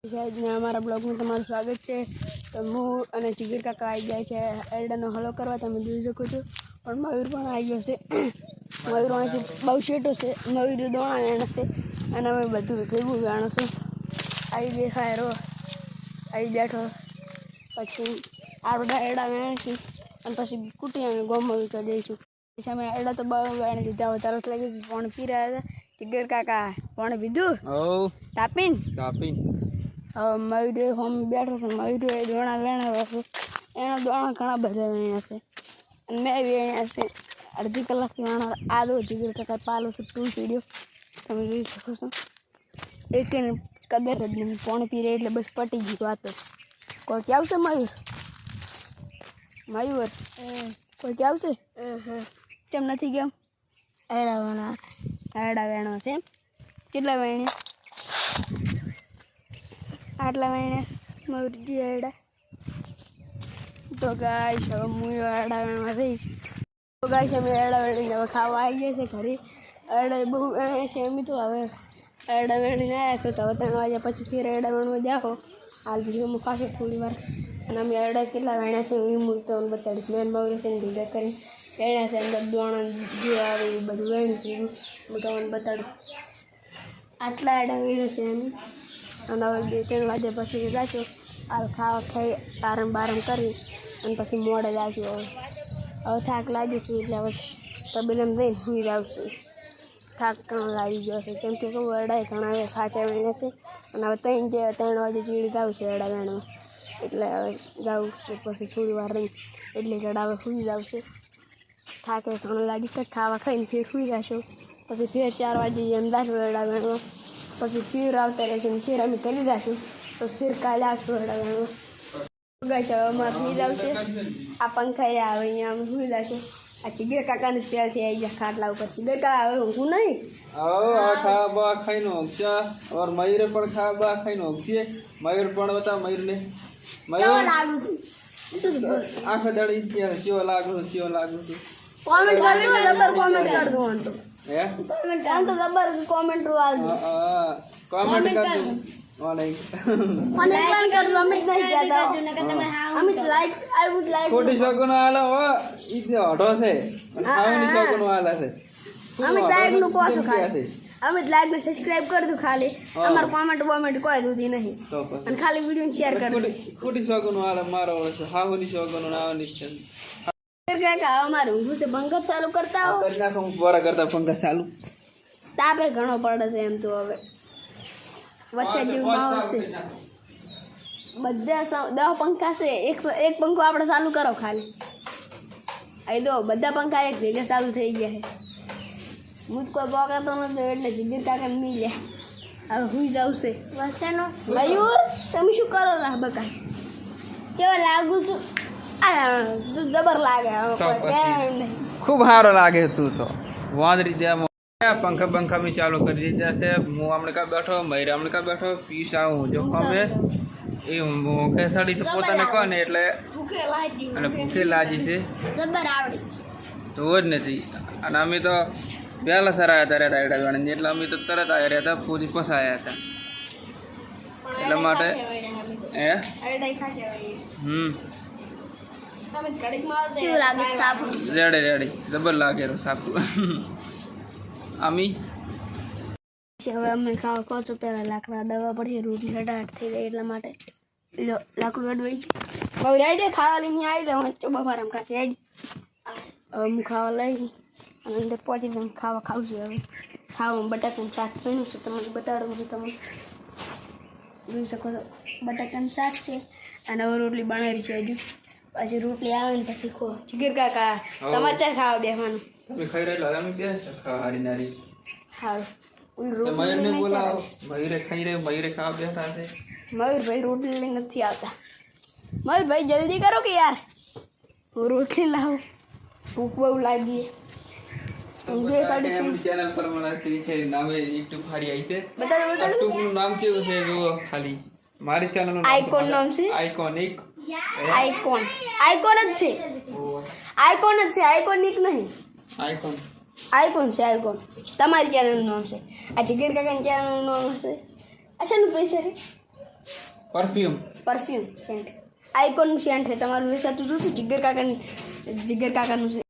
શાયદને અમારા બ્લોગમાં તમારું સ્વાગત છે. તો હું અને જીગર કાકા આવી ગયા છે એરડાનો હલો કરવા, તમે જોઈ શકો છો. પણ મયુર પણ આવી ગયો છે. મયુર અહીંથી બહુ શેટો છે. મયુર દોણા વેણ છે અને અમે બધું ભેગું વેણો છું. આવી દેખાય રો આવી બેઠો. પછી આ બધા એરડા વેણીશું અને પછી કૂટી અને ગોમાં વિકા દઈશું. પછી અમે એરડા તો બહુ વેણી દીધા. હવે તરસ લાગી પાણી પી રહ્યા હતા. જીગર કાકા પાણી પીધું તાપીને. મયુરે હોમ બેઠો છે. મયુરે દોણા વેણ્યા છે. એના દોણા ઘણા બધા વેણ્યા છે અને મેં વેણ્યા છે. અડધી કલાકથી વેણા આ દો જીગર કાકા પાલો છે ટૂલ વિડીયો તમે જોઈ શકો છો. એટલે કદર જ નહીં, પાણી પી રહે એટલે બસ પટી ગઈ વાતો. કોઈ ક્યાં આવશે મયુર કોઈ ક્યાં આવશે? કેમ નથી કેમ? એરડા વેણવા છે એમ. કેટલા વેણ્યા? આટલા મહિને મયુરજી એરડા. તો ગાઈસ હવે હું એરડા વેણવા જઈશ. તો ગાઈસ અમે એરડા વેણીને હવે ખાવા આવી ગયા છે ઘરે. એરડા બહુ વેણે છે એમ તો હવે એરડા વેણીને આવ્યા છે. તો હવે 3 વાગ્યા પછી ફેર એરડા વેણવા જાઓ. હાલ બીજું હું ખાશે થોડી વાર અને અમે એરડા કેટલા વેણ્યા છે એ હું તમને બતાડીશ. મેન મયુર છે ને ભેગા કરી વેણ્યા છે. અંદર દોણા જે આવે એ બધું વેણ્યું છે હું તમને બતાડું. આટલા એરડા વેણ્યા છે એમ. અને હવે 2-3 વાગ્યા પછી જાશું. હાલ ખાવા ખાઈ આરામ બારામ કરી અને પછી મોડે જાશું. હવે થાક લાગી છે એટલે હવે તબેલામાં જઈને સુઈ જાવશું. થાક ઘણો લાગી ગયો છે કેમ કે કહું એરડા ઘણા ખાચા વેણે છે અને હવે 3 વાગે ચીડી જાવ છે એરડા વેણવા. એટલે હવે જવું છે પછી થોડી વાર રહી એટલે એરડા હવે સુઈ જાવશે. થાકે ઘણો લાગી છે. ખાવા ખાઈને ફેર સુઈ જશું. પછી ફેર 4 વાગે એમ જાશું એરડા વેણવા. પછી ફેર આવતા રહેશે ને ફેર અમે કરી દઈશું. તો ફેર કાલે આવશું એરડા વેણવા. ગાઈસ હવે અમારે સુઈ જશે. આ પંખા આવે અહીંયા અમે સુઈ જશું. આ જીગર કાકાને ત્યારથી આવી ગયા ખાટલા ઉપર. જીગર કાકા હવે ઊંઘું નહીં. ખાવા બા ખાઈને ઊંઘ્યા और મયુરે પણ ખાવા બા ખાઈને ઊંઘીએ. મયુર પણ બતા મયુરને મયુર લાગુ છું આખો દડી કેવો લાગુ છું કોમેન્ટ કરજો. જબર કોમેન્ટ કર દો તો હે કોમેન્ટ તો જબર કોમેન્ટ વાળજો. કોમેન્ટ કરજો. મને પણ કરજો. અમે નહીં કહેતા અમે લાઈક આઈ વુડ લાઈક ખોટી સગુન આલે હો ઈ હડો છે અને ખાવાની સગુન આલે છે. અમે લાઈક નું કોસો ખાલી અમે લાઈક ને સબસ્ક્રાઇબ કરજો ખાલી. અમાર કોમેન્ટ કોઈ દૂધી નહીં અને ખાલી વિડિયો શેર કરજો. ખોટી સગુન આલે મારો છે હાવની સગુન આવવાની છે. કાકા અમારું ઊંઘું છે. પંખા ચાલુ કરતા હો કરી નાખો. હું બોરા કરતા પંખા ચાલુ. તાપે ઘણો પડે છે એમ તો હવે વચ્ચે જેવું માહોલ છે. બધા 10 પંખા છે. એક પંખો આપણે ચાલુ કરો ખાલી. અહીં દો બધા પંખા એક ભેગા ચાલુ થઈ ગયા છે. હું જ કોઈ પોકાતો નથી એટલે જીગર કાકા નહીં લ્યા. હવે હુઈ જવશે. વસેનો મયુર તમે શું કરો રાહ બકા? કેવા લાગુ છું? જબર લાગે. ખૂબ સારો લાગે તું તો વાંદરી જેમ. પંખા મેં ચાલુ કરી દીધા છે. હું હમણાં કા બેઠો, મયુર હમણાં કા બેઠો. પીસ આવું જો ખમે એ ખેસાડી છે પોતાને કહો ને એટલે અને ભૂખે લાગી છે તો જ નથી. અને અમે તો વહેલા સર આવ્યા હતા રહેતા એડા વેણ એટલે અમે તો તરત આવ્યા રહ્યા હતા. પૂરી પસાયા હતા એટલા માટે રેડી જબર લાગે સાપું આમી. હવે અમે ખાવા કહો છો પહેલાં લાકડા દવા પડીએ. રોટલી હટાટ થઈ જાય એટલા માટે લાકડું અડવાઈ ગયું. હવે રેડી ખાવા લઈને આવી જાઉં ચોબા ફારામ કાચી રેડી. હવે હું ખાવા લઈ અને અંદર પહોંચી તમે ખાવા ખાઉં છું. હવે ખાવામાં બટાકાનું શાક બન્યું છે તમને બતાડું છું. તમે જોઈ શકો છો બટાકાનું શાક છે અને હવે રોટલી બનાવી છે હજુ. પછી રોટલી આવે ને પછી ખો. જીગર કાકા તમારે ચાર ખાવા બેસવાનું. તમે ખાઈ રહેલા અમે બે ખાવા હારી નારી. સારું મયુરને બોલાવો. મયુરે ખાઈ રહ્યો. મયુરે ખાવા બેઠા છે. મયુરભાઈ રોટલી લઈને નથી આવતા. મયુરભાઈ જલ્દી કરો કે યાર હું રોટલી લાવું. ભૂખ બહુ લાગી. ચેનલ પર મને છે નામે યુટ્યુબ હારી આવી છે. યુટ્યુબનું નામ કેવું છે જુઓ ખાલી. મારી ચેનલનું આઇકોન નામ છે આઇકોનિક. આઇકોન જ છે. આઇકોનિક નહીં. આઇકોન છે. આઇકોન તમારી ચેનલનું નામ છે. આ જીગર કાકાની ચેનલનું નામ હશે. અચ્છાનું પૈસા છે પરફ્યુમ પરફ્યુમ સેન્ટ આઇકોનનું સેન્ટ છે તમારું વેચાતું જોતું જીગર કાકાનું છે